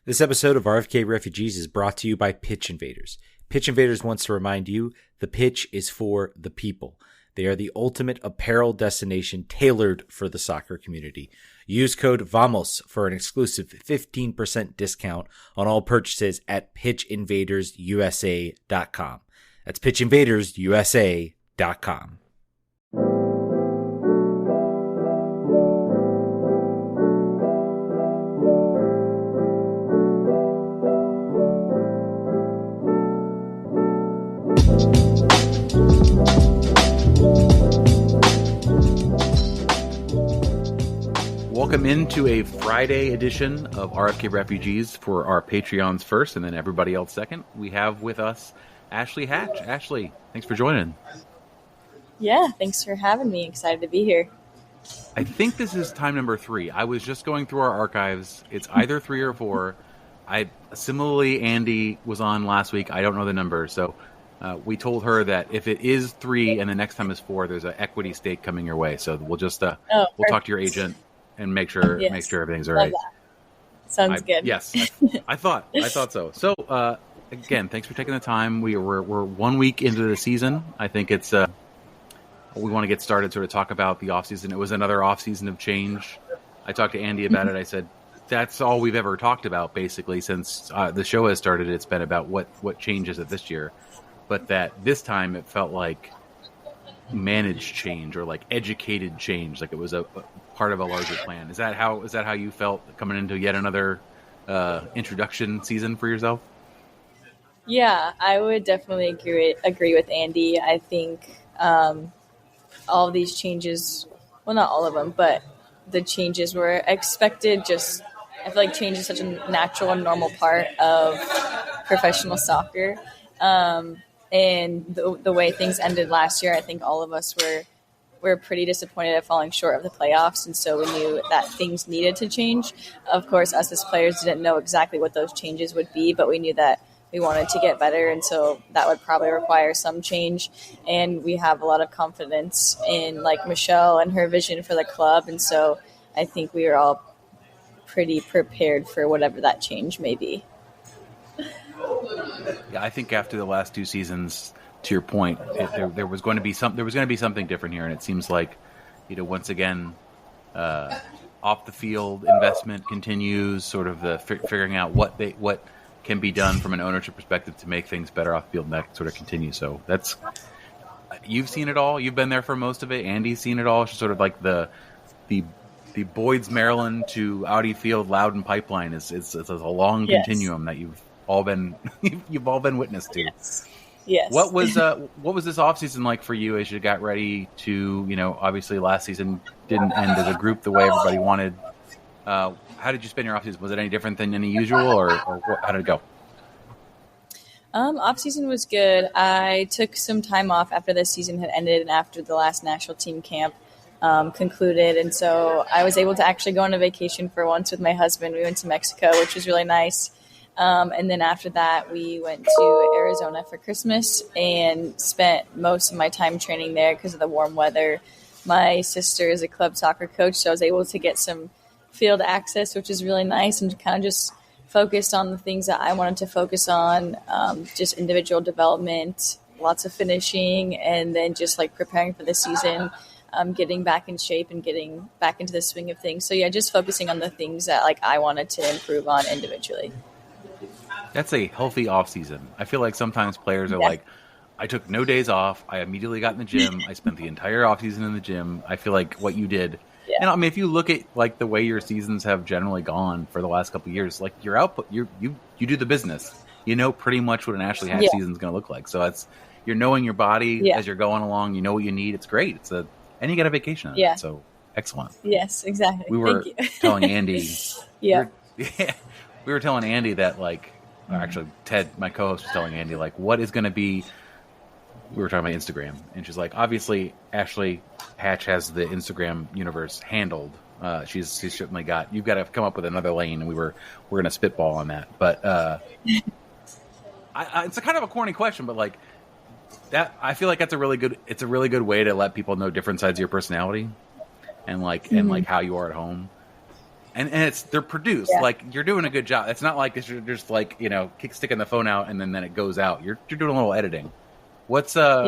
This episode of RFK Refugees is brought to you by Pitch Invaders. Pitch Invaders wants to remind you the pitch is for the people. They are the ultimate apparel destination tailored for the soccer community. Use code VAMOS for an exclusive 15% discount on all purchases at pitchinvadersusa.com. That's pitchinvadersusa.com. Welcome into a Friday edition of RFK Refugees for our Patreons first and then everybody else second. We have with us Ashley Hatch. Ashley, thanks for joining. Yeah, thanks for having me. Excited to be here. I think this is time number 3. I was just going through our archives. It's either 3 or 4. Similarly, Andy was on last week. I don't know the number. So we told her that if it is 3 and the next time is 4, there's an equity stake coming your way. So we'll just we'll talk to your agent and make sure everything's all right. Sounds good. Yes, I thought so. So again, thanks for taking the time. We're 1 week into the season. I think it's we want to get started, sort of talk about the off season. It was another off season of change. I talked to Andy about it. I said that's all we've ever talked about basically since the show has started. It's been about what changes it this year, but that this time it felt like managed change or like educated change, like it was a part of a larger plan. Is that how you felt coming into yet another introduction season for yourself? Yeah, I would definitely agree with Andy. I think all of these changes, well, not all of them, but the changes were expected. Just I feel like change is such a natural and normal part of professional soccer. And the way things ended last year, I think all of us were pretty disappointed at falling short of the playoffs, and so we knew that things needed to change. Of course, us as players didn't know exactly what those changes would be, but we knew that we wanted to get better, and so that would probably require some change. And we have a lot of confidence in like Michelle and her vision for the club, and so I think we were all pretty prepared for whatever that change may be. Yeah, I think after the last 2 seasons, to your point, there was going to be something different here, and it seems like, once again, off the field investment continues, sort of the figuring out what can be done from an ownership perspective to make things better off the field, and that sort of continues. So that's you've seen it all. You've been there for most of it. Andy's seen it all. It's sort of like the Boyd's Maryland to Audi Field Loudon pipeline is a long continuum that you've all been witness to. Yes. What was this offseason like for you as you got ready to, obviously last season didn't end as a group the way everybody wanted. How did you spend your offseason? Was it any different than any usual or how did it go? Offseason was good. I took some time off after the season had ended and after the last national team camp concluded. And so I was able to actually go on a vacation for once with my husband. We went to Mexico, which was really nice. And then after that, we went to Arizona for Christmas and spent most of my time training there because of the warm weather. My sister is a club soccer coach, so I was able to get some field access, which is really nice, and kind of just focused on the things that I wanted to focus on, just individual development, lots of finishing, and then just like preparing for the season, getting back in shape and getting back into the swing of things. So yeah, just focusing on the things that like I wanted to improve on individually. That's a healthy off season. I feel like sometimes players are like, I took no days off. I immediately got in the gym. I spent the entire off season in the gym. I feel like what you did. Yeah. And I mean, if you look at like the way your seasons have generally gone for the last couple of years, like your output, you do the business. You know pretty much what an Ashley Hatch season is going to look like. So you're knowing your body as you're going along. You know what you need. It's great. And you get a vacation. On it, so excellent. Yes, exactly. We were telling Andy. We were telling Andy that like. Actually, Ted, my co-host, was telling Andy, like, what is going to be... We were talking about Instagram, and she's like, obviously, Ashley Hatch has the Instagram universe handled. She's certainly got... You've got to come up with another lane, and we're going to spitball on that. But it's a kind of a corny question, but, like, that I feel like it's a really good way to let people know different sides of your personality and, like, and, like, how you are at home. And they're produced. Yeah. Like, you're doing a good job. It's not like you're just like, sticking the phone out and then it goes out. You're doing a little editing. What's have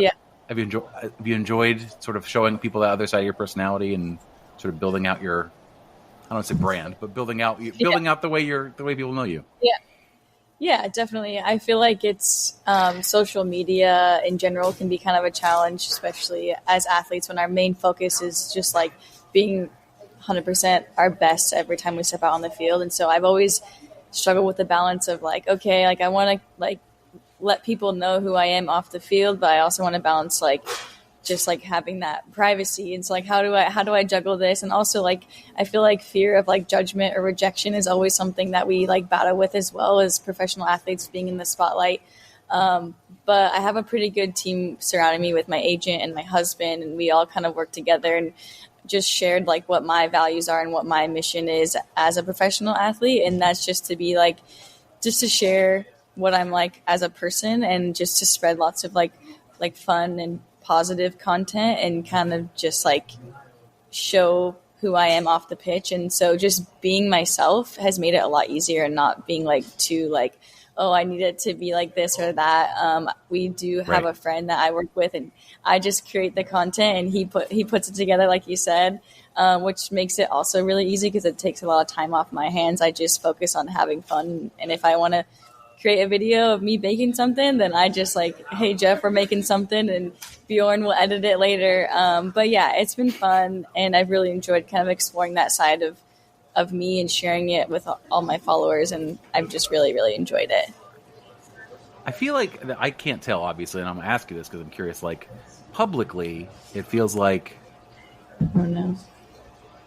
you enjoyed sort of showing people the other side of your personality and sort of building out your, I don't want to say brand, but building out the way people know you? Yeah. Yeah, definitely. I feel like it's social media in general can be kind of a challenge, especially as athletes, when our main focus is just like being 100% our best every time we step out on the field. And so I've always struggled with the balance of like, okay, like I want to like let people know who I am off the field, but I also want to balance like just like having that privacy. And so like, how do I juggle this? And also like, I feel like fear of like judgment or rejection is always something that we like battle with as well as professional athletes being in the spotlight. But I have a pretty good team surrounding me with my agent and my husband, and we all kind of work together and just shared like what my values are and what my mission is as a professional athlete. And that's just to be like, just to share what I'm like as a person and just to spread lots of like fun and positive content and kind of just like show who I am off the pitch. And so just being myself has made it a lot easier and not being like too like, oh, I need it to be like this or that. We do have a friend that I work with, and I just create the content and he puts it together, like you said, which makes it also really easy because it takes a lot of time off my hands. I just focus on having fun. And if I want to create a video of me baking something, then I just like, hey, Jeff, we're making something, and Bjorn will edit it later. But yeah, it's been fun, and I've really enjoyed kind of exploring that side of me and sharing it with all my followers, and I've just really, really enjoyed it. I feel like, I can't tell, obviously, and I'm going to ask you this because I'm curious, like, publicly, it feels like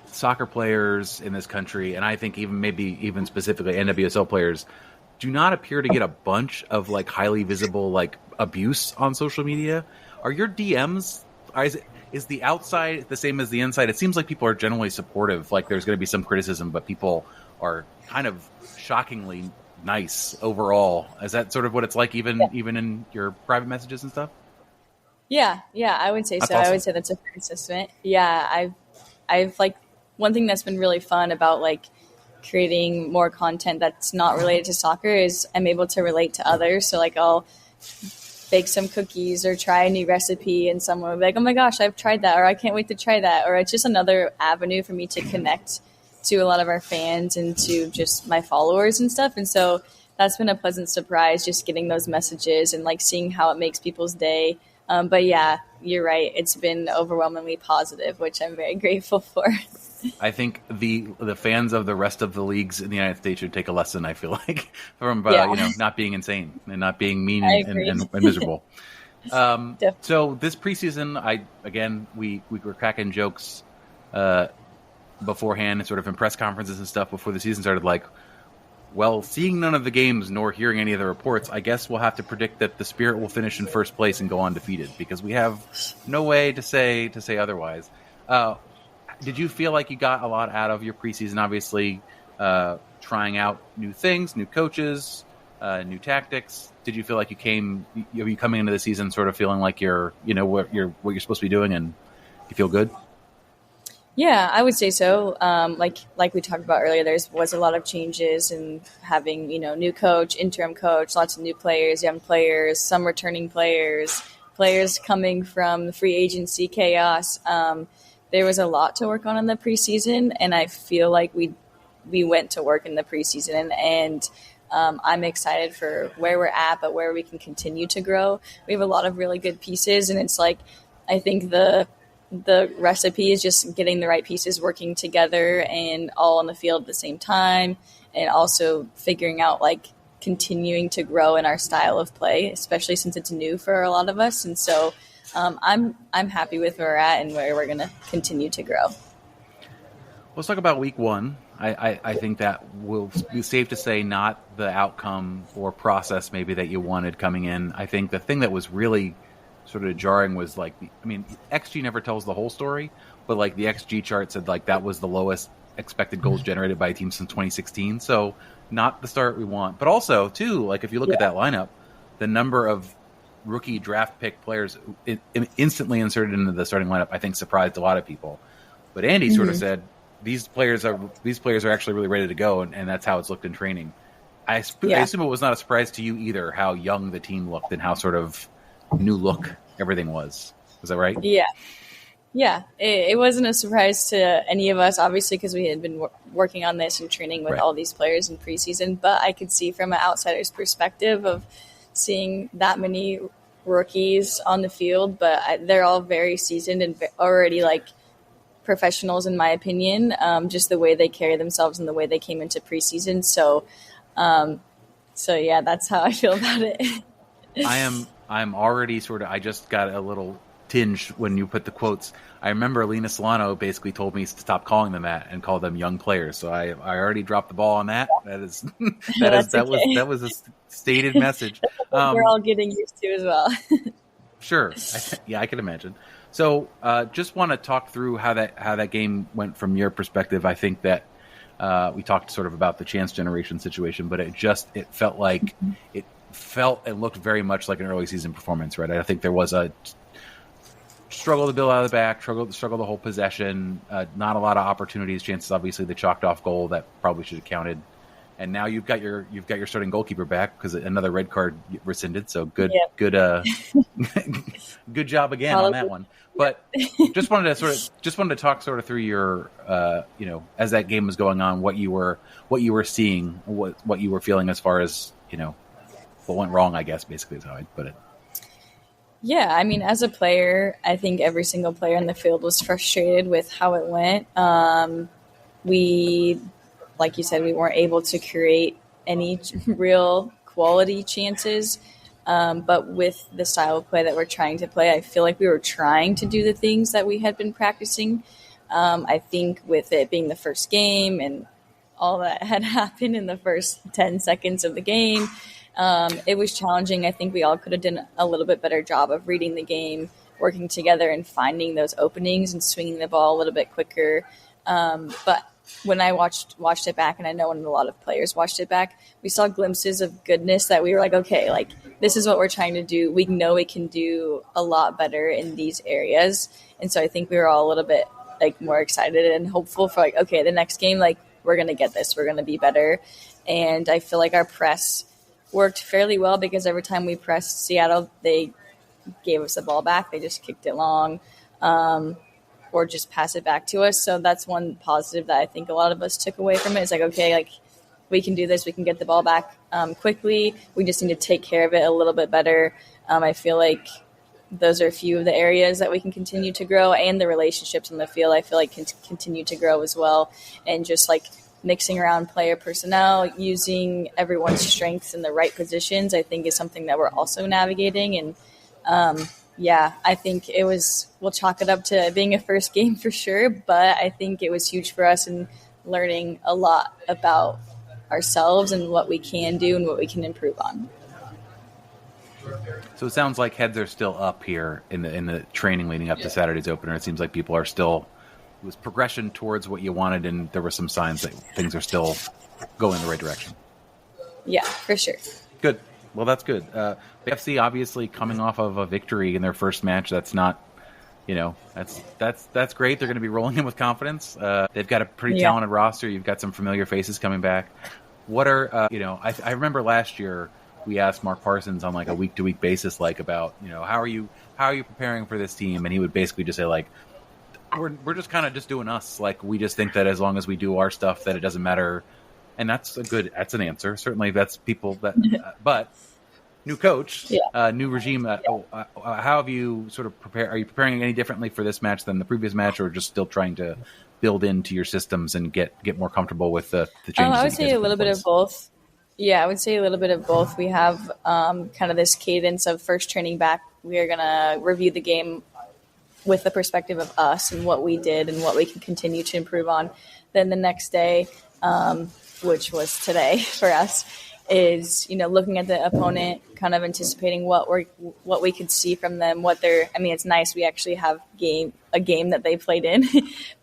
soccer players in this country, and I think even specifically NWSL players, do not appear to get a bunch of like highly visible like abuse on social media. Are your DMs, is the outside the same as the inside? It seems like people are generally supportive. Like there's going to be some criticism, but people are kind of shockingly nice overall. Is that sort of what it's like even in your private messages and stuff? Yeah, I would say that's so. awesome. I would say that's a fair assessment. Yeah, I've like, one thing that's been really fun about like creating more content that's not related to soccer is I'm able to relate to others. So like I'll bake some cookies or try a new recipe, and someone will be like, oh my gosh, I've tried that, or I can't wait to try that. Or it's just another avenue for me to connect to a lot of our fans and to just my followers and stuff. And so that's been a pleasant surprise, just getting those messages and like seeing how it makes people's day. But yeah, you're right. It's been overwhelmingly positive, which I'm very grateful for. I think the fans of the rest of the leagues in the United States should take a lesson, I feel like, from not being insane and not being mean and miserable. So this preseason, we were cracking jokes beforehand and sort of in press conferences and stuff before the season started, like, well, seeing none of the games nor hearing any of the reports, I guess we'll have to predict that the Spirit will finish in first place and go undefeated because we have no way to say otherwise. Did you feel like you got a lot out of your preseason? Obviously, trying out new things, new coaches, new tactics. Did you feel like you coming into the season sort of feeling like you're what you're supposed to be doing, and you feel good? Yeah, I would say so. Like we talked about earlier, there was a lot of changes in having new coach, interim coach, lots of new players, young players, some returning players coming from the free agency chaos. There was a lot to work on in the preseason, and I feel like we went to work in the preseason, and I'm excited for where we're at, but where we can continue to grow. We have a lot of really good pieces, and it's like, I think the recipe is just getting the right pieces working together and all on the field at the same time, and also figuring out like continuing to grow in our style of play, especially since it's new for a lot of us. And so I'm happy with where we're at and where we're going to continue to grow. Let's talk about week one. I think that will be safe to say not the outcome or process maybe that you wanted coming in. I think the thing that was really sort of jarring was like, XG never tells the whole story, but like the XG chart said like that was the lowest expected goals generated by a team since 2016. So not the start we want, but also too, like if you look at that lineup, the number of rookie draft pick players instantly inserted into the starting lineup, I think surprised a lot of people. But Andy sort of said, these players are actually really ready to go, and that's how it's looked in training. I assume it was not a surprise to you either how young the team looked and how sort of new look everything was. Is that right? Yeah. Yeah, it wasn't a surprise to any of us, obviously, because we had been working on this and training with all these players in preseason. But I could see from an outsider's perspective of seeing that many rookies on the field, but they're all very seasoned and already like professionals, in my opinion, just the way they carry themselves and the way they came into preseason. So yeah, that's how I feel about it. I'm already I just got a little tinge when you put the quotes. I remember Lena Solano basically told me to stop calling them that and call them young players. So I already dropped the ball on that. That was a stated message. We're all getting used to as well. Sure. I can imagine. So just want to talk through how that game went from your perspective. I think that we talked sort of about the chance generation situation, but it felt like it felt and looked very much like an early season performance, right? I think there was a struggle to build out of the back, struggle the whole possession, not a lot of opportunities, chances, obviously the chalked off goal that probably should have counted. And now you've got your starting goalkeeper back because another red card rescinded. So good job again on that one. But just wanted to talk sort of through your as that game was going on, what you were seeing, what you were feeling as far as what went wrong, I guess basically is how I'd put it. Yeah, I mean, as a player, I think every single player in the field was frustrated with how it went. We, like you said, we weren't able to create any real quality chances. But with the style of play that we're trying to play, I feel like we were trying to do the things that we had been practicing. I think with it being the first game and all that had happened in the first 10 seconds of the game, it was challenging. I think we all could have done a little bit better job of reading the game, working together and finding those openings and swinging the ball a little bit quicker. But when I watched it back, and I know when a lot of players watched it back, we saw glimpses of goodness that we were like, okay, like this is what we're trying to do. We know we can do a lot better in these areas. And so I think we were all a little bit like more excited and hopeful for like, okay, the next game, like we're going to get this, we're going to be better. And I feel like our press worked fairly well because every time we pressed Seattle, they gave us the ball back. They just kicked it long or just pass it back to us. So that's one positive that I think a lot of us took away from it. It's like, okay, like we can do this. We can get the ball back quickly. We just need to take care of it a little bit better. I feel like those are a few of the areas that we can continue to grow, and the relationships on the field I feel like can continue to grow as well. And just like mixing around player personnel, using everyone's strengths in the right positions, I think is something that we're also navigating. And I think we'll chalk it up to being a first game for sure, but I think it was huge for us in learning a lot about ourselves and what we can do and what we can improve on. So it sounds like heads are still up here in the training leading up to Saturday's opener. It seems like people are still, it was progression towards what you wanted, and there were some signs that things are still going in the right direction. Yeah, for sure. Good. Well, that's good. The FC obviously coming off of a victory in their first match. That's not, that's great. They're going to be rolling in with confidence. They've got a pretty talented roster. You've got some familiar faces coming back. What are, I remember last year we asked Mark Parsons on like a week to week basis, like about, how are you preparing for this team? And he would basically just say like, we're just kind of just doing us. Like, we just think that as long as we do our stuff, that it doesn't matter. And that's an answer. Certainly that's people that, but new coach, new regime. How have you sort of prepared? Are you preparing any differently for this match than the previous match, or just still trying to build into your systems and get more comfortable with the changes? I would say a little bit of both. Yeah, I would say a little bit of both. We have kind of this cadence of first training back. We are going to review the game with the perspective of us and what we did and what we can continue to improve on. Then the next day, which was today for us, is, looking at the opponent, kind of anticipating what we could see from them, it's nice we actually have a game that they played in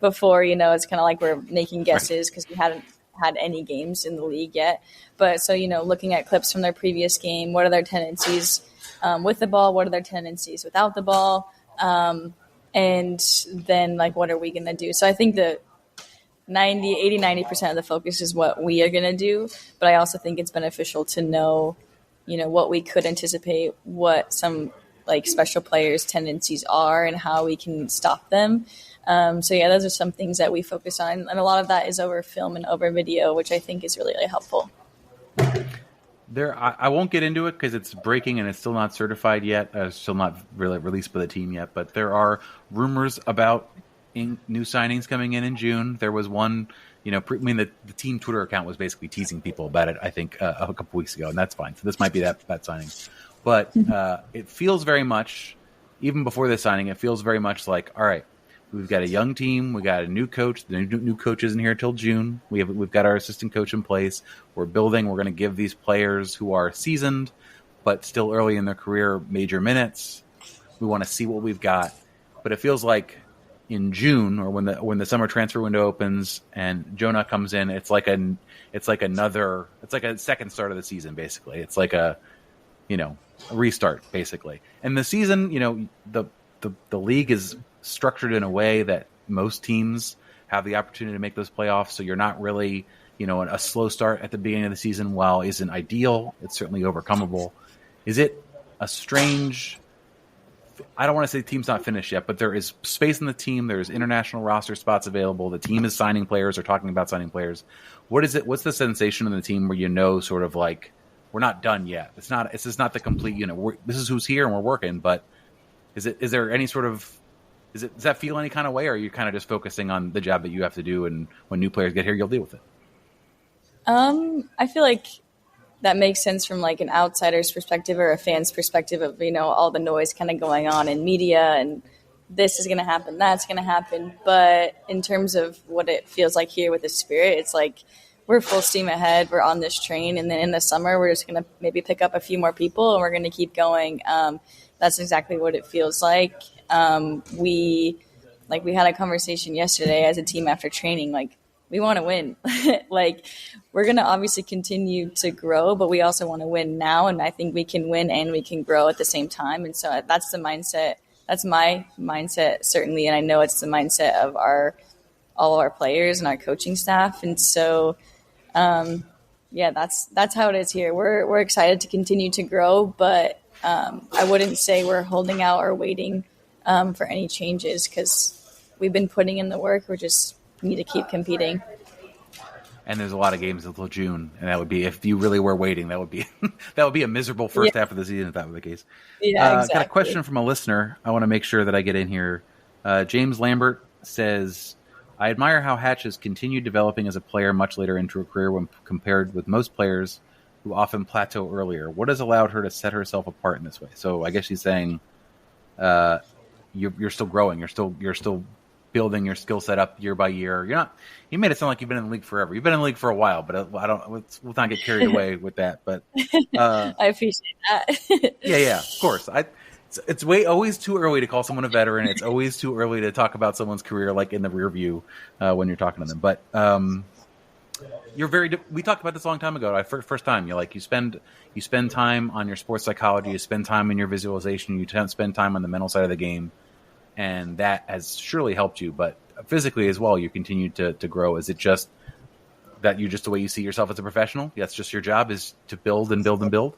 before, it's kind of like we're making guesses because we hadn't had any games in the league yet. But so, looking at clips from their previous game, what are their tendencies with the ball? What are their tendencies without the ball? And then like, what are we going to do? So I think 90% of the focus is what we are going to do. But I also think it's beneficial to know, what we could anticipate, what some like special players' tendencies are and how we can stop them. So yeah, those are some things that we focus on. And a lot of that is over film and over video, which I think is really, really helpful. I won't get into it because it's breaking and it's still not certified yet. Still not really released by the team yet. But there are rumors about new signings coming in June. There was one, the team Twitter account was basically teasing people about it, I think, a couple weeks ago, and that's fine. So this might be that signing. But it feels very much, even before this signing, it feels very much like, all right, we've got a young team, we got a new coach. The new coach isn't here until June. We've got our assistant coach in place. We're building. We're going to give these players who are seasoned, but still early in their career, major minutes. We want to see what we've got. But it feels like in June, or when the summer transfer window opens and Jonah comes in, it's like a second start of the season. Basically, it's like a restart basically. And the season, the league is structured in a way that most teams have the opportunity to make those playoffs. So you're not really, a slow start at the beginning of the season, while isn't ideal, it's certainly overcomable. Is it a strange, I don't want to say the team's not finished yet, but there is space in the team. There's international roster spots available. The team is signing players or talking about signing players. What is it? What's the sensation in the team where sort of like, we're not done yet. It's just not the complete unit. This is who's here and we're working, but is there any sort of, does that feel any kind of way, or are you kind of just focusing on the job that you have to do, and when new players get here, you'll deal with it? I feel like that makes sense from like an outsider's perspective or a fan's perspective of, all the noise kind of going on in media and this is going to happen, that's going to happen. But in terms of what it feels like here with the Spirit, it's like we're full steam ahead. We're on this train. And then in the summer, we're just going to maybe pick up a few more people and we're going to keep going. That's exactly what it feels like. We had a conversation yesterday as a team after training, like we want to win. Like we're going to obviously continue to grow, but we also want to win now. And I think we can win and we can grow at the same time. And so that's the mindset. That's my mindset, certainly. And I know it's the mindset of all of our players and our coaching staff. And so, that's how it is here. We're excited to continue to grow, but I wouldn't say we're holding out or waiting for any changes because we've been putting in the work. We just need to keep competing. And there's a lot of games until June, and that would be, if you really were waiting, that would be a miserable first half of the season if that were the case. Yeah, exactly. Got a question from a listener. I want to make sure that I get in here. James Lambert says, I admire how Hatch has continued developing as a player much later into her career when compared with most players who often plateau earlier. What has allowed her to set herself apart in this way? So I guess she's saying you're still growing. You're still building your skill set up year by year. You made it sound like you've been in the league forever. You've been in the league for a while, but let's not get carried away with that. But I appreciate that. yeah, of course. It's always too early to call someone a veteran. It's always too early to talk about someone's career like in the rear view when you're talking to them. But we talked about this a long time ago. First time, you spend time on your sports psychology, you spend time in your visualization, you spend time on the mental side of the game, and that has surely helped you. But physically as well, you continue to grow. Is it just that the way you see yourself as a professional? That's just your job, is to build and build and build?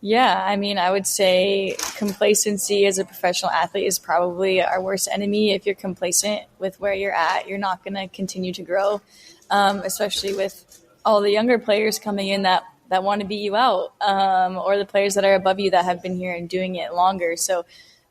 Yeah, I mean, I would say complacency as a professional athlete is probably our worst enemy. If you're complacent with where you're at, you're not going to continue to grow, especially with all the younger players coming in that want to beat you out, or the players that are above you that have been here and doing it longer. So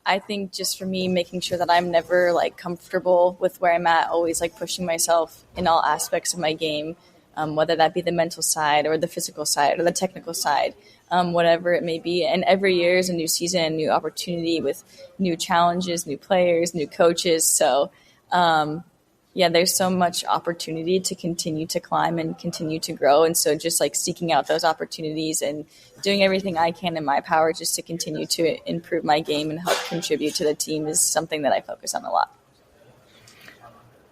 I think just for me, making sure that I'm never comfortable with where I'm at, always pushing myself in all aspects of my game, whether that be the mental side or the physical side or the technical side, whatever it may be. And every year is a new season, a new opportunity with new challenges, new players, new coaches. So, there's so much opportunity to continue to climb and continue to grow. And so just seeking out those opportunities and doing everything I can in my power just to continue to improve my game and help contribute to the team is something that I focus on a lot.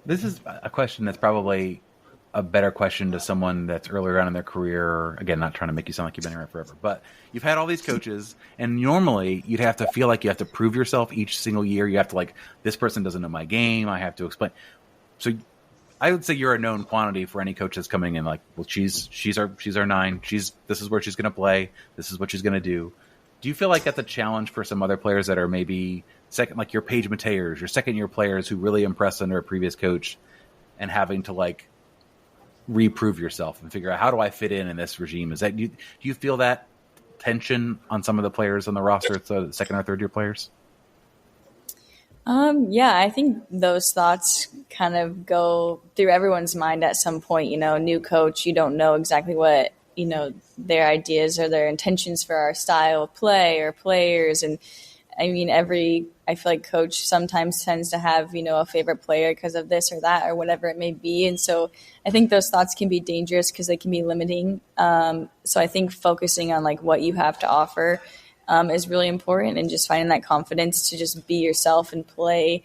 This is a question that's probably a better question to someone that's earlier on in their career. Again, not trying to make you sound like you've been around forever, but you've had all these coaches, and normally you'd have to feel like you have to prove yourself each single year. You have to this person doesn't know my game. I have to explain. So I would say you're a known quantity for any coach that's coming in. Like, well, she's our 9. This is where she's going to play. This is what she's going to do. Do you feel like that's a challenge for some other players that are maybe second, like your Paige Mateers, your second year players who really impressed under a previous coach, and having to like reprove yourself and figure out how do I fit in this regime? Is that do you feel that tension on some of the players on the roster, so the second or third year players? Yeah, I think those thoughts kind of go through everyone's mind at some point. New coach, you don't know exactly what, their ideas or their intentions for our style of play or players. And I mean, I feel like coach sometimes tends to have, a favorite player because of this or that or whatever it may be. And so I think those thoughts can be dangerous because they can be limiting. So I think focusing on like what you have to offer is really important, and just finding that confidence to just be yourself and play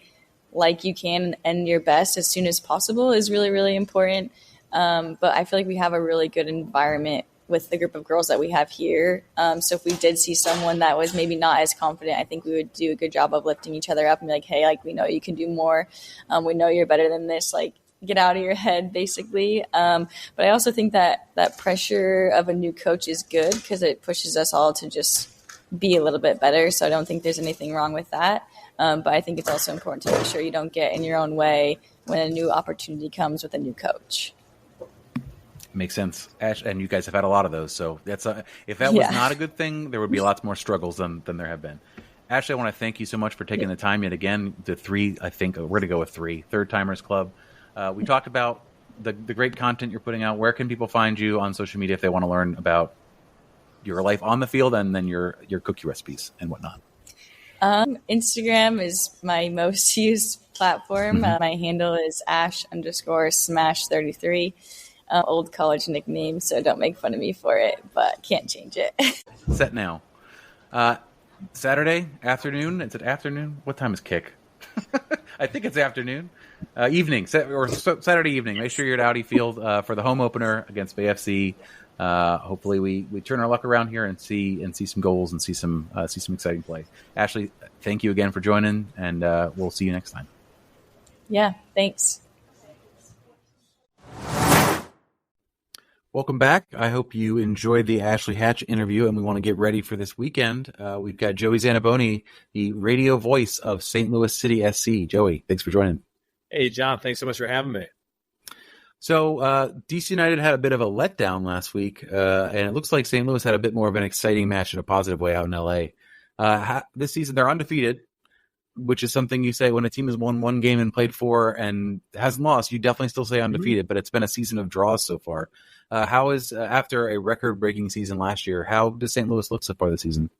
like you can and your best as soon as possible is really, really important. But I feel like we have a really good environment with the group of girls that we have here. So if we did see someone that was maybe not as confident, I think we would do a good job of lifting each other up and be like, hey, like, we know you can do more. We know you're better than this. Like, get out of your head, basically. But I also think that pressure of a new coach is good because it pushes us all to just be a little bit better. So I don't think there's anything wrong with that. But I think it's also important to make sure you don't get in your own way when a new opportunity comes with a new coach. Makes sense. Ash, and you guys have had a lot of those. So if that was not a good thing, there would be lots more struggles than there have been. Ashley, I want to thank you so much for taking the time yet again. The 3, I think we're going to go with 3, Third Timers Club. We talked about the great content you're putting out. Where can people find you on social media if they want to learn about your life on the field and then your cookie recipes and whatnot? Instagram is my most used platform. My handle is Ash_Smash33. Old college nickname, so don't make fun of me for it, but can't change it. Set now. Saturday afternoon. Is it afternoon? What time is kick? I think it's afternoon. Evening, or Saturday evening. Make sure you're at Audi Field for the home opener against BFC. Hopefully we turn our luck around here and see some goals and see some exciting play. Ashley, thank you again for joining, and we'll see you next time. Yeah, thanks. Welcome back. I hope you enjoyed the Ashley Hatch interview, and we want to get ready for this weekend. We've got Joey Zanaboni, the radio voice of St. Louis City SC. Joey, thanks for joining. Hey, John, thanks so much for having me. So DC United had a bit of a letdown last week, and it looks like St. Louis had a bit more of an exciting match in a positive way out in LA. This season, they're undefeated, which is something you say when a team has won one game and played 4 and hasn't lost, you definitely still say undefeated, but it's been a season of draws so far. How is, after a record-breaking season last year, how does St. Louis look so far this season?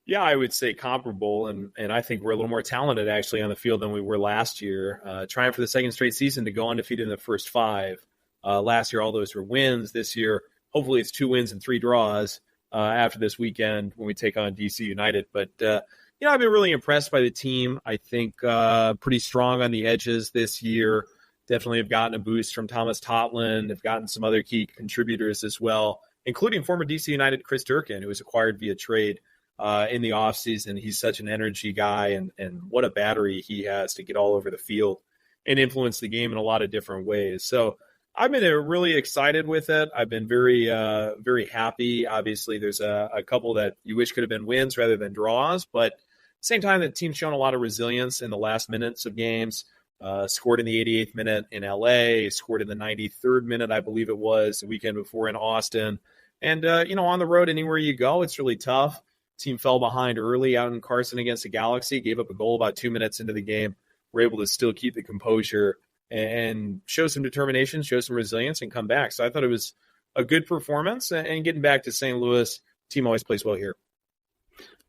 Yeah, I would say comparable, and I think we're a little more talented actually on the field than we were last year. Trying for the second straight season to go undefeated in the first 5. Last year, all those were wins. This year, hopefully it's 2 wins and 3 draws after this weekend when we take on DC United. But, I've been really impressed by the team. I think pretty strong on the edges this year. Definitely have gotten a boost from Thomas Totland. Have gotten some other key contributors as well, including former DC United Chris Durkin, who was acquired via trade in the offseason. He's such an energy guy, and what a battery he has to get all over the field and influence the game in a lot of different ways. So I've been really excited with it. I've been very, very happy. Obviously, there's a couple that you wish could have been wins rather than draws, but at the same time, the team's shown a lot of resilience in the last minutes of games. Scored in the 88th minute in LA, scored in the 93rd minute, I believe it was, the weekend before in Austin. And, on the road, anywhere you go, it's really tough. Team fell behind early out in Carson against the Galaxy, gave up a goal about 2 minutes into the game. Were able to still keep the composure and show some determination, show some resilience, and come back. So I thought it was a good performance. And getting back to St. Louis, team always plays well here.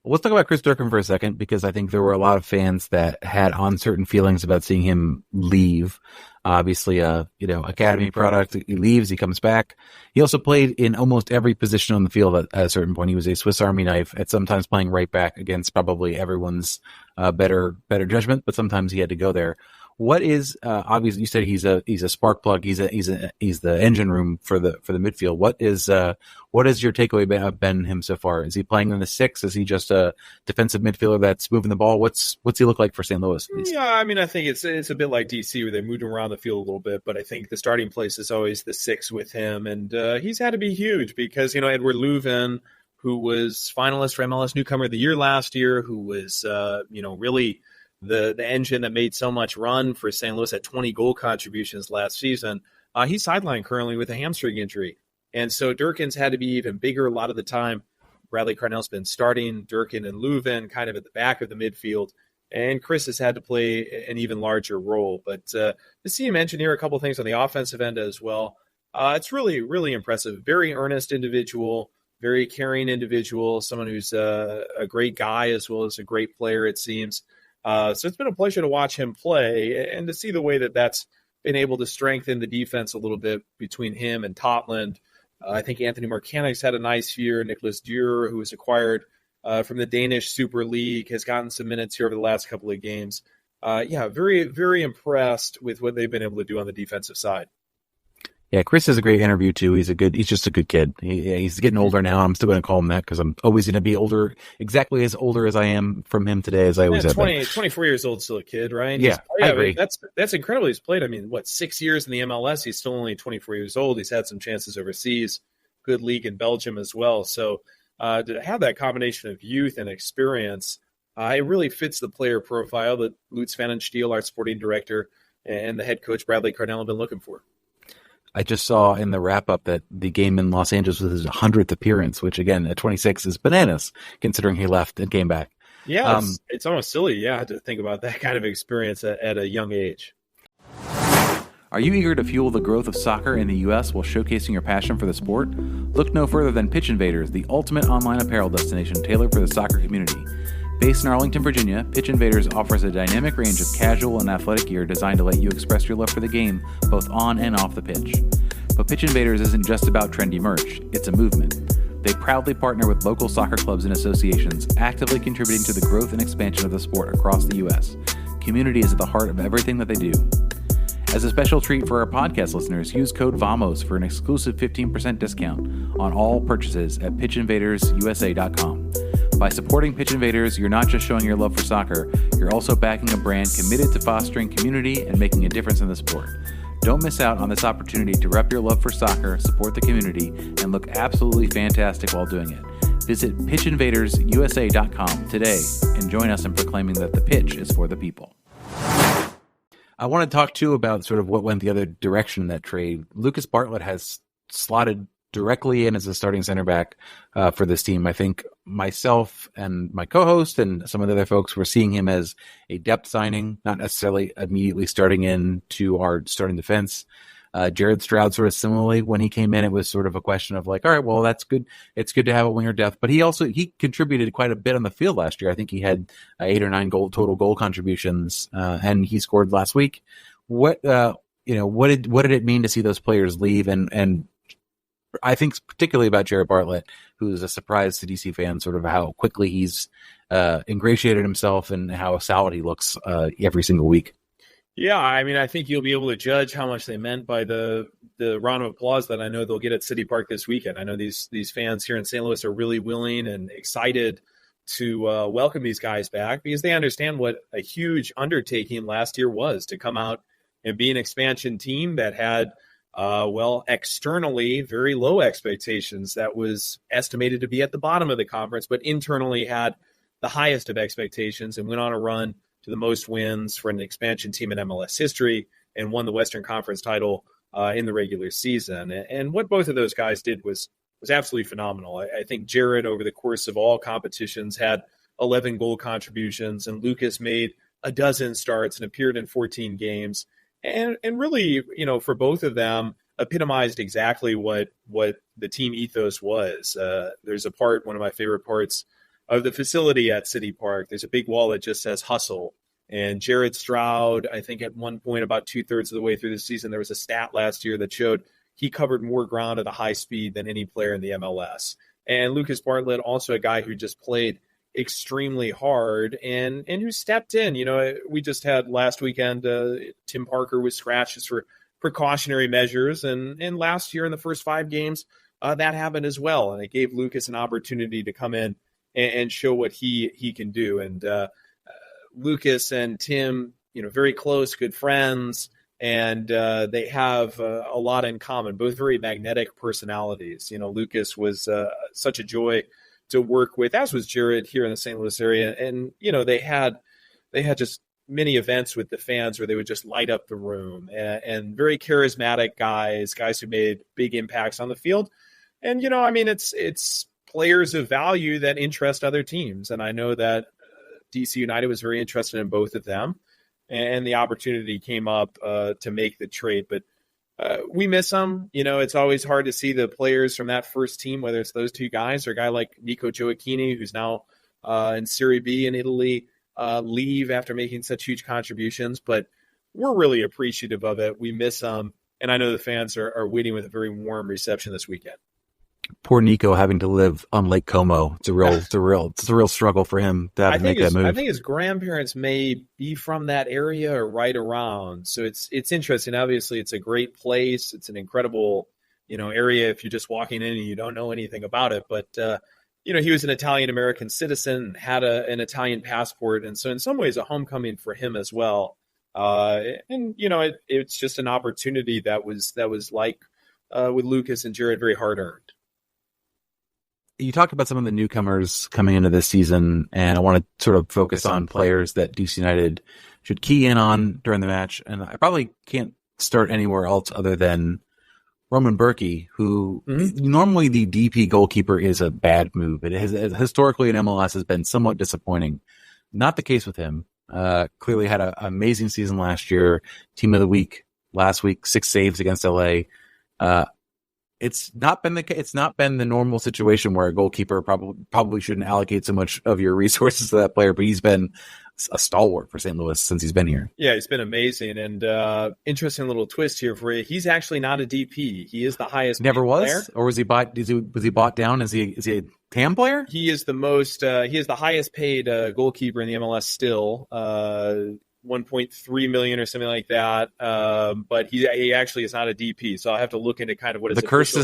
Let's talk about Chris Durkin for a second, because I think there were a lot of fans that had uncertain feelings about seeing him leave. Obviously, academy product. He leaves, he comes back. He also played in almost every position on the field at a certain point. He was a Swiss Army knife, at sometimes playing right back against probably everyone's better judgment, but sometimes he had to go there. What is obviously you said he's a spark plug. He's the engine room for the midfield. What is your takeaway been him so far? Is he playing in the six? Is he just a defensive midfielder that's moving the ball? What's he look like for St. Louis? Yeah, I mean, I think it's a bit like DC where they moved him around the field a little bit, but I think the starting place is always the six with him, and he's had to be huge because Edward Leuven, who was finalist for MLS Newcomer of the Year last year, who was really the engine that made so much run for St. Louis at 20 goal contributions last season. He's sidelined currently with a hamstring injury. And so Durkin's had to be even bigger a lot of the time. Bradley Carnell's been starting Durkin and Leuven kind of at the back of the midfield. And Chris has had to play an even larger role. But to see him engineer a couple things on the offensive end as well, it's really, really impressive. Very earnest individual, very caring individual, someone who's a great guy as well as a great player, it seems. So it's been a pleasure to watch him play and to see the way that's been able to strengthen the defense a little bit between him and Totland. I think Anthony Markanek's had a nice year. Nicholas Dürr, who was acquired from the Danish Super League, has gotten some minutes here over the last couple of games. Very, very impressed with what they've been able to do on the defensive side. Yeah, Chris is a great interview too. He's just a good kid. He's getting older now. I'm still going to call him that because I'm always going to be exactly as older as I am from him today as I always have been. 24 years old, still a kid, right? Yeah, I agree. That's incredible. He's played, 6 years in the MLS. He's still only 24 years old. He's had some chances overseas, good league in Belgium as well. So to have that combination of youth and experience, it really fits the player profile that Lutz Van den Stiel, our sporting director, and the head coach Bradley Carnell have been looking for. I just saw in the wrap-up that the game in Los Angeles was his 100th appearance, which, again, at 26 is bananas, considering he left and came back. Yeah, it's almost silly, to think about that kind of experience at a young age. Are you eager to fuel the growth of soccer in the U.S. while showcasing your passion for the sport? Look no further than Pitch Invaders, the ultimate online apparel destination tailored for the soccer community. Based in Arlington, Virginia, Pitch Invaders offers a dynamic range of casual and athletic gear designed to let you express your love for the game, both on and off the pitch. But Pitch Invaders isn't just about trendy merch, it's a movement. They proudly partner with local soccer clubs and associations, actively contributing to the growth and expansion of the sport across the U.S. Community is at the heart of everything that they do. As a special treat for our podcast listeners, use code VAMOS for an exclusive 15% discount on all purchases at pitchinvadersusa.com. By supporting Pitch Invaders, you're not just showing your love for soccer, you're also backing a brand committed to fostering community and making a difference in the sport. Don't miss out on this opportunity to rep your love for soccer, support the community, and look absolutely fantastic while doing it. Visit pitchinvadersusa.com today and join us in proclaiming that the pitch is for the people. I want to talk, too, about sort of what went the other direction in that trade. Lucas Bartlett has slotted directly in as a starting center back for this team. I think myself and my co-host and some of the other folks were seeing him as a depth signing, not necessarily immediately starting in to our starting defense. Jared Stroud sort of similarly, when he came in, it was sort of a question of like, all right, well, that's good. It's good to have a winger depth, but he contributed quite a bit on the field last year. I think he had 8 or 9 total goal contributions, and he scored last week. What did it mean to see those players leave? And I think particularly about Jared Bartlett, who's a surprise to DC fans, sort of how quickly he's ingratiated himself and how solid he looks every single week. Yeah, I think you'll be able to judge how much they meant by the round of applause that I know they'll get at City Park this weekend. I know these fans here in St. Louis are really willing and excited to welcome these guys back because they understand what a huge undertaking last year was to come out and be an expansion team that had externally, very low expectations. That was estimated to be at the bottom of the conference, but internally had the highest of expectations and went on a run to the most wins for an expansion team in MLS history and won the Western Conference title in the regular season. And what both of those guys did was absolutely phenomenal. I think Jared, over the course of all competitions, had 11 goal contributions, and Lucas made a dozen starts and appeared in 14 games. And really, for both of them, epitomized exactly what the team ethos was. There's one of my favorite parts of the facility at City Park. There's a big wall that just says hustle. And Jared Stroud, I think at one point about 2/3 of the way through the season, there was a stat last year that showed he covered more ground at a high speed than any player in the MLS. And Lucas Bartlett, also a guy who just played extremely hard and who stepped in. We just had last weekend, Tim Parker was scratched just for precautionary measures. And last year in the first 5 games, that happened as well. And it gave Lucas an opportunity to come in and show what he can do. And Lucas and Tim, very close, good friends. And they have a lot in common, both very magnetic personalities. Lucas was such a joy to work with, as was Jared here in the St. Louis area. And, they had just many events with the fans where they would just light up the room, and very charismatic guys who made big impacts on the field. And, it's players of value that interest other teams. And I know that DC United was very interested in both of them, and the opportunity came up to make the trade. But we miss them. It's always hard to see the players from that first team, whether it's those 2 guys or a guy like Nico Gioacchini, who's now in Serie B in Italy, leave after making such huge contributions. But we're really appreciative of it. We miss them. And I know the fans are waiting with a very warm reception this weekend. Poor Nico having to live on Lake Como. It's a real struggle for him to have to make that move. I think his grandparents may be from that area or right around. So it's interesting. Obviously, it's a great place. It's an incredible, area if you're just walking in and you don't know anything about it. But, he was an Italian-American citizen, had an Italian passport. And so in some ways, a homecoming for him as well. It's just an opportunity that was like with Lucas and Jared, very hard-earned. You talked about some of the newcomers coming into this season, and I want to sort of focus on players that DC United should key in on during the match. And I probably can't start anywhere else other than Roman Burki, who normally the DP goalkeeper is a bad move. It has historically in MLS has been somewhat disappointing. Not the case with him. Clearly had an amazing season last year. Team of the week last week, 6 saves against LA. It's not been the normal situation where a goalkeeper probably shouldn't allocate so much of your resources to that player, but he's been a stalwart for St. Louis since he's been here. Yeah, he's been amazing. And interesting little twist here for you. He's actually not a DP. He is the highest. Never was, player. Or was he bought? Was he bought down? Is he a TAM player? He is the most. He is the highest paid goalkeeper in the MLS still. 1.3 million or something like that. But he actually is not a DP. So I'll have to look into kind of what the curse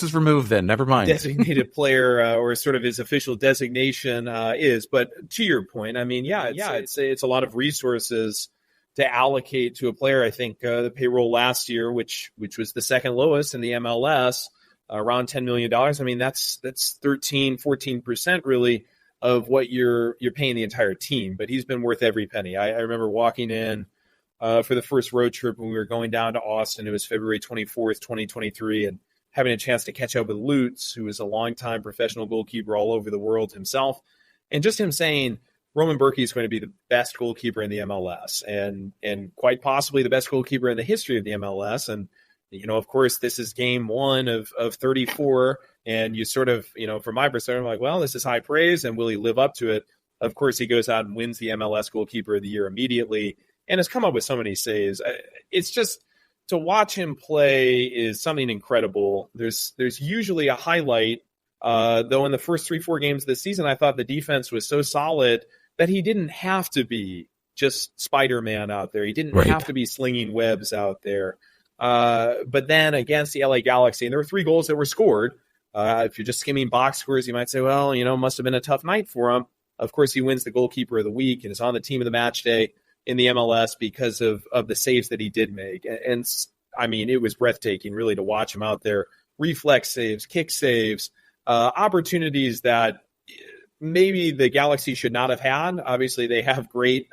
is removed then. Never mind. Designated player or sort of his official designation is. But to your point, I mean, it's a lot of resources to allocate to a player. I think the payroll last year, which was the second lowest in the MLS, around $10 million. I mean, that's 13-14% really of what you're paying the entire team, but he's been worth every penny. I remember walking in for the first road trip when we were going down to Austin. It was February 24th, 2023, and having a chance to catch up with Lutz, who is a longtime professional goalkeeper all over the world himself, and just him saying Roman Burki is going to be the best goalkeeper in the MLS and quite possibly the best goalkeeper in the history of the MLS. And of course, this is game 1 of 34. And you sort of, from my perspective, I'm like, well, this is high praise, and will he live up to it? Of course, he goes out and wins the MLS Goalkeeper of the Year immediately and has come up with so many saves. It's just, to watch him play is something incredible. There's usually a highlight, though in the first 3-4 games of the season, I thought the defense was so solid that he didn't have to be just Spider-Man out there. He didn't have to be slinging webs out there. But then against the LA Galaxy, and there were 3 goals that were scored. If you're just skimming box scores, you might say, well, must have been a tough night for him. Of course, he wins the goalkeeper of the week and is on the team of the match day in the MLS because of the saves that he did make. And I mean, it was breathtaking really to watch him out there. Reflex saves, kick saves, opportunities that maybe the Galaxy should not have had. Obviously, they have great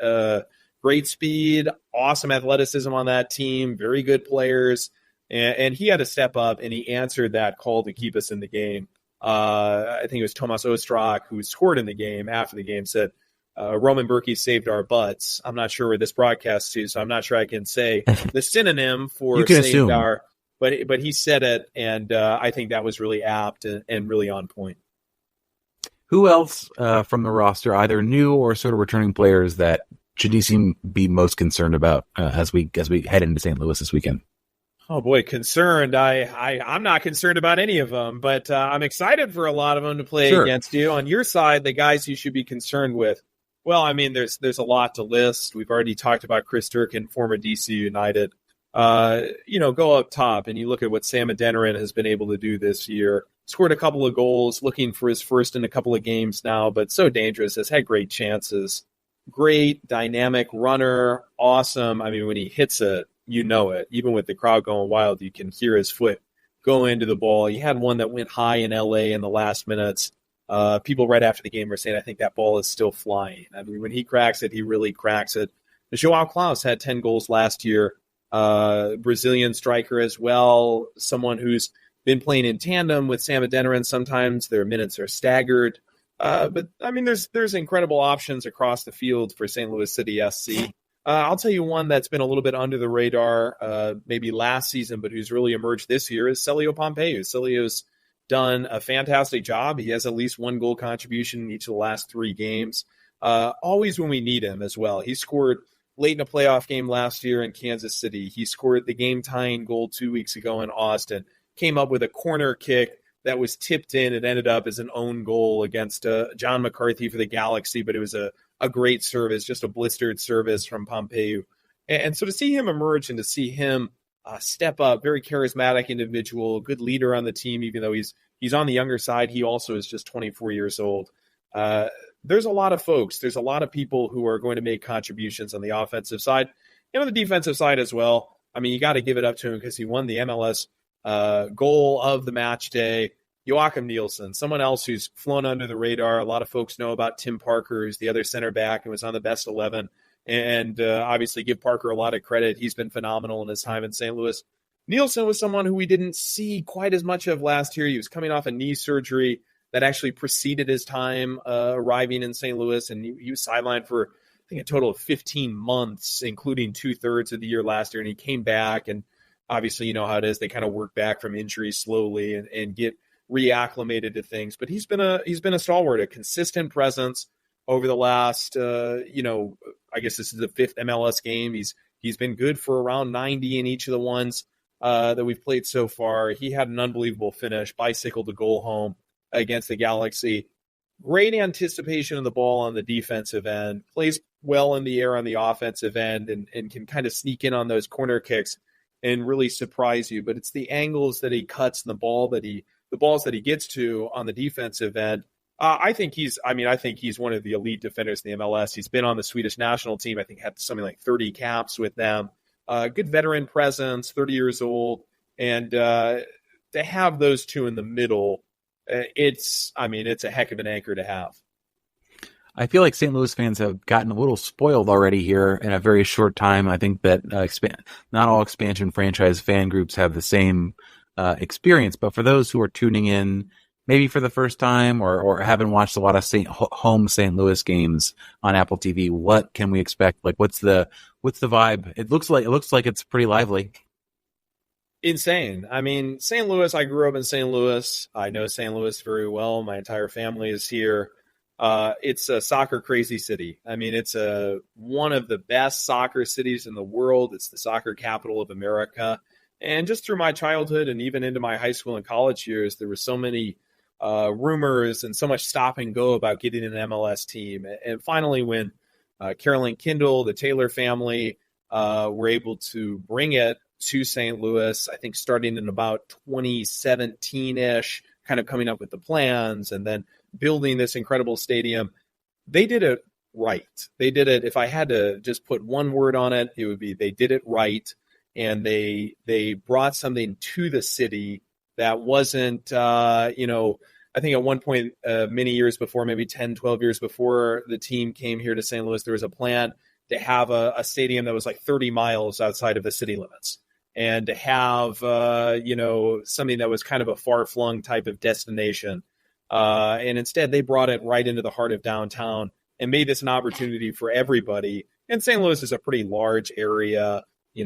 speed, awesome athleticism on that team, very good players. And he had to step up, and he answered that call to keep us in the game. I think it was Tomas Ostrak who scored in the game after the game, said, Roman Burki saved our butts. I'm not sure where this broadcasts to, so I'm not sure I can say the synonym for you can saved assume. Our. But he said it, and I think that was really apt and really on point. Who else from the roster, either new or sort of returning players, that should DC be most concerned about as we head into St. Louis this weekend? Oh boy, concerned. I'm not concerned about any of them, but I'm excited for a lot of them to play against you. On your side, the guys you should be concerned with. Well, I mean, there's a lot to list. We've already talked about Chris Durkin, former DC United. Go up top and you look at what Sam Adeniran has been able to do this year. Scored a couple of goals, looking for his first in a couple of games now, but so dangerous. Has had great chances. Great dynamic runner, awesome. I mean, when he hits it, you know it. Even with the crowd going wild, you can hear his foot go into the ball. He had one that went high in LA in the last minutes. People right after the game were saying, I think that ball is still flying. I mean, when he cracks it, he really cracks it. Joao Klaus had 10 goals last year. Brazilian striker as well, someone who's been playing in tandem with Sam Adeniran. Sometimes their minutes are staggered. But, I mean, there's incredible options across the field for St. Louis City SC. I'll tell you one that's been a little bit under the radar maybe last season, but who's really emerged this year is Celio Pompeu. Celio's done a fantastic job. He has at least one goal contribution in each of the last 3 games, always when we need him as well. He scored late in a playoff game last year in Kansas City. He scored the game-tying goal 2 weeks ago in Austin, came up with a corner kick that was tipped in. It ended up as an own goal against John McCarthy for the Galaxy, but it was a great service, just a blistered service from Pompeu. And so to see him emerge and to see him step up, very charismatic individual, good leader on the team, even though he's on the younger side. He also is just 24 years old. There's a lot of folks. There's a lot of people who are going to make contributions on the offensive side and on the defensive side as well. I mean, you got to give it up to him because he won the MLS goal of the match day. Joachim Nielsen, someone else who's flown under the radar. A lot of folks know about Tim Parker, who's the other center back and was on the best 11. And obviously give Parker a lot of credit. He's been phenomenal in his time in St. Louis. Nielsen was someone who we didn't see quite as much of last year. He was coming off a knee surgery that actually preceded his time arriving in St. Louis. And he was sidelined for, I think, a total of 15 months, including 2/3 of the year last year. And he came back. And obviously, you know how it is. They kind of work back from injuries slowly and get reacclimated to things. But he's been a stalwart, a consistent presence over the last, I guess this is the 5th MLS game. He's been good for around 90 in each of the ones that we've played so far. He had an unbelievable finish, bicycle to goal home against the Galaxy. Great anticipation of the ball on the defensive end, plays well in the air on the offensive end, and can kind of sneak in on those corner kicks and really surprise you. But it's the angles that he cuts and the balls that he gets to on the defensive end. I think he's one of the elite defenders in the MLS. He's been on the Swedish national team. I think had something like 30 caps with them. Good veteran presence, 30 years old. And to have those two in the middle, it's a heck of an anchor to have. I feel like St. Louis fans have gotten a little spoiled already here in a very short time. I think that not all expansion franchise fan groups have the same experience, but for those who are tuning in maybe for the first time or haven't watched a lot of home St. Louis games on Apple TV, what can we expect? Like, what's the vibe? It looks like it's pretty lively. Insane. I mean, St. Louis, I grew up in St. Louis. I know St. Louis very well. My entire family is here. It's a soccer crazy city. I mean, it's one of the best soccer cities in the world. It's the soccer capital of America. And just through my childhood and even into my high school and college years, there were so many rumors and so much stop and go about getting an MLS team. And finally, when Carolyn Kindle, the Taylor family, were able to bring it to St. Louis, I think starting in about 2017-ish, kind of coming up with the plans and then building this incredible stadium, they did it right. They did it, if I had to just put one word on it, it would be they did it right. And they brought something to the city that wasn't, I think at one point, many years before, maybe 10, 12 years before the team came here to St. Louis, there was a plan to have a stadium that was like 30 miles outside of the city limits and to have, something that was kind of a far-flung type of destination. And instead, they brought it right into the heart of downtown and made this an opportunity for everybody. And St. Louis is a pretty large area,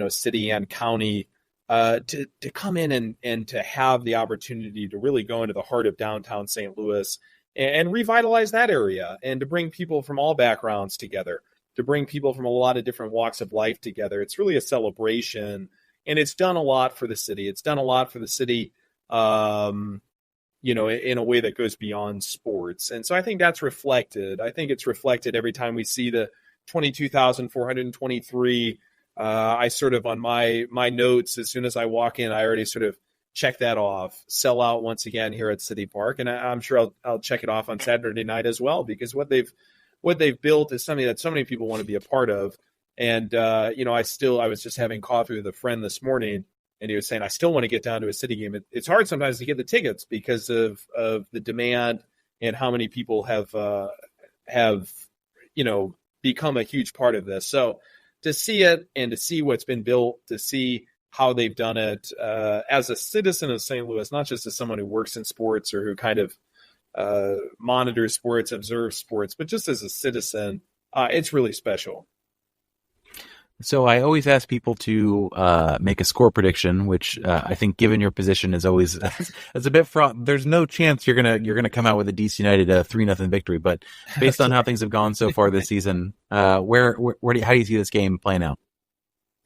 city and county, to come in and to have the opportunity to really go into the heart of downtown St. Louis and revitalize that area and to bring people from all backgrounds together, to bring people from a lot of different walks of life together. It's really a celebration. And it's done a lot for the city. It's done a lot for the city, in a way that goes beyond sports. And so I think that's reflected. I think it's reflected every time we see the 22,423. I sort of, on my notes, as soon as I walk in, I already sort of check that off. Sell out once again here at City Park. And I'm sure I'll check it off on Saturday night as well, because what they've built is something that so many people want to be a part of. And, I was just having coffee with a friend this morning, and he was saying, I still want to get down to a City game. It's hard sometimes to get the tickets because of the demand and how many people have become a huge part of this. So to see it and to see what's been built, to see how they've done it as a citizen of St. Louis, not just as someone who works in sports or who kind of monitors sports, observes sports, but just as a citizen, it's really special. So I always ask people to make a score prediction, which I think, given your position, is always it's a bit fraught. There's no chance you're gonna come out with a DC United 3-0 victory, but based on how things have gone so far this season, how do you see this game playing out?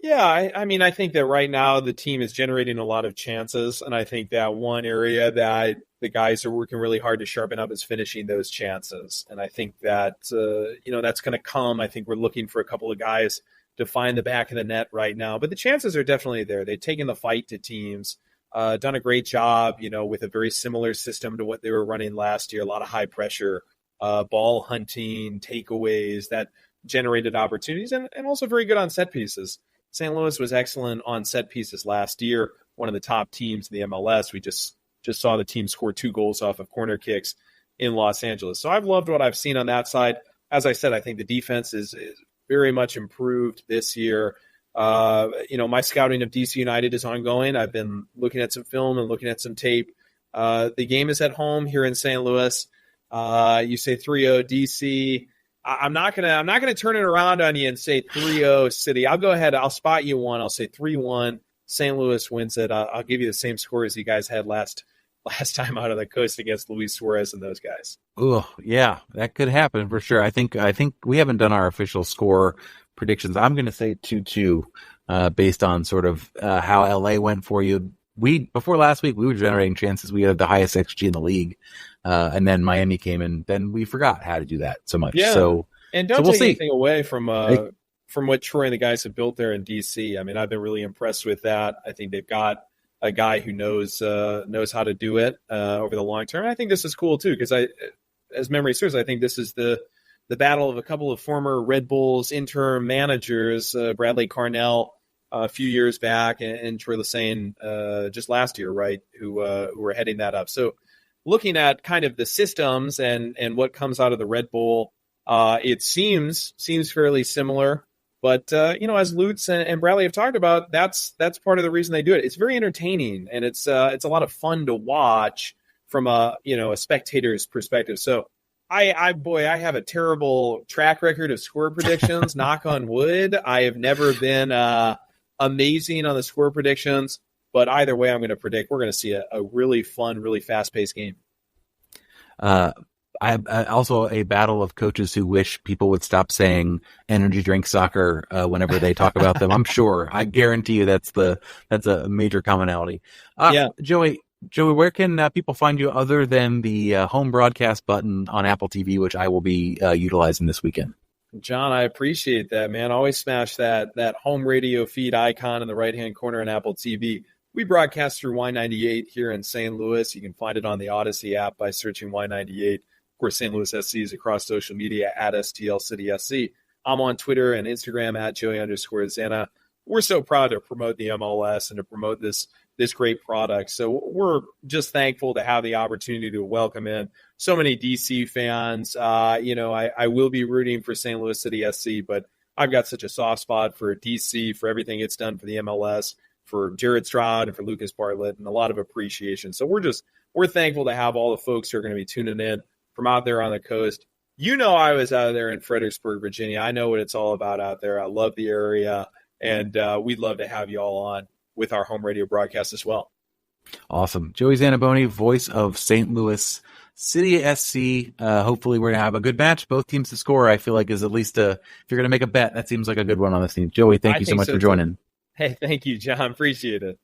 Yeah, I think that right now the team is generating a lot of chances, and I think that one area that the guys are working really hard to sharpen up is finishing those chances. And I think that that's going to come. I think we're looking for a couple of guys to find the back of the net right now, but the chances are definitely there. They've taken the fight to teams, done a great job, with a very similar system to what they were running last year. A lot of high pressure, ball hunting, takeaways that generated opportunities, and also very good on set pieces. St. Louis was excellent on set pieces last year, one of the top teams in the MLS. We just saw the team score 2 goals off of corner kicks in Los Angeles. So I've loved what I've seen on that side. As I said, I think the defense is very much improved this year. My scouting of DC United is ongoing. I've been looking at some film and looking at some tape. The game is at home here in St. Louis. You say 3-0 DC. I'm not gonna turn it around on you and say 3-0 City. I'll go ahead. I'll spot you one. I'll say 3-1. St. Louis wins it. I'll give you the same score as you guys had last time out of the coast against Luis Suarez and those guys. Oh, yeah, that could happen for sure. I think we haven't done our official score predictions. I'm going to say 2-2 based on sort of how LA went for you. Before last week, we were generating chances. We had the highest XG in the league. And then Miami came in. Then we forgot how to do that so much. Yeah. So, and don't we'll take see. anything away from what Troy and the guys have built there in DC. I mean, I've been really impressed with that. I think they've got a guy who knows how to do it over the long term. I think this is cool too, because as memory serves, I think this is the battle of a couple of former Red Bulls interim managers, Bradley Carnell a few years back, and Troy Lesane just last year, right? Who were heading that up. So looking at kind of the systems and what comes out of the Red Bull, it seems fairly similar. But, as Lutz and Bradley have talked about, that's part of the reason they do it. It's very entertaining, and it's a lot of fun to watch from a spectator's perspective. So I have a terrible track record of score predictions, knock on wood. I have never been amazing on the score predictions, but either way, I'm going to predict we're going to see a really fun, really fast-paced game. I'm also a battle of coaches who wish people would stop saying energy drink soccer whenever they talk about them. I'm sure. I guarantee you that's a major commonality. Yeah. Joey, where can people find you other than the home broadcast button on Apple TV, which I will be utilizing this weekend? John, I appreciate that, man. Always smash that home radio feed icon in the right-hand corner on Apple TV. We broadcast through Y98 here in St. Louis. You can find it on the Odyssey app by searching Y98. Of course, St. Louis SC is across social media at STL City SC. I'm on Twitter and Instagram at Joey_Zana. We're so proud to promote the MLS and to promote this great product. So we're just thankful to have the opportunity to welcome in so many DC fans. I will be rooting for St. Louis City SC, but I've got such a soft spot for DC, for everything it's done for the MLS, for Jared Stroud and for Lucas Bartlett, and a lot of appreciation. So we're thankful to have all the folks who are going to be tuning in from out there on the coast. I was out there in Fredericksburg, Virginia. I know what it's all about out there. I love the area, and we'd love to have you all on with our home radio broadcast as well. Awesome. Joey Zanaboni, voice of St. Louis City SC. Hopefully we're going to have a good match. Both teams to score, I feel like, is at least if you're going to make a bet, that seems like a good one on this team. Joey, thank you so much for joining. Hey, thank you, John. Appreciate it.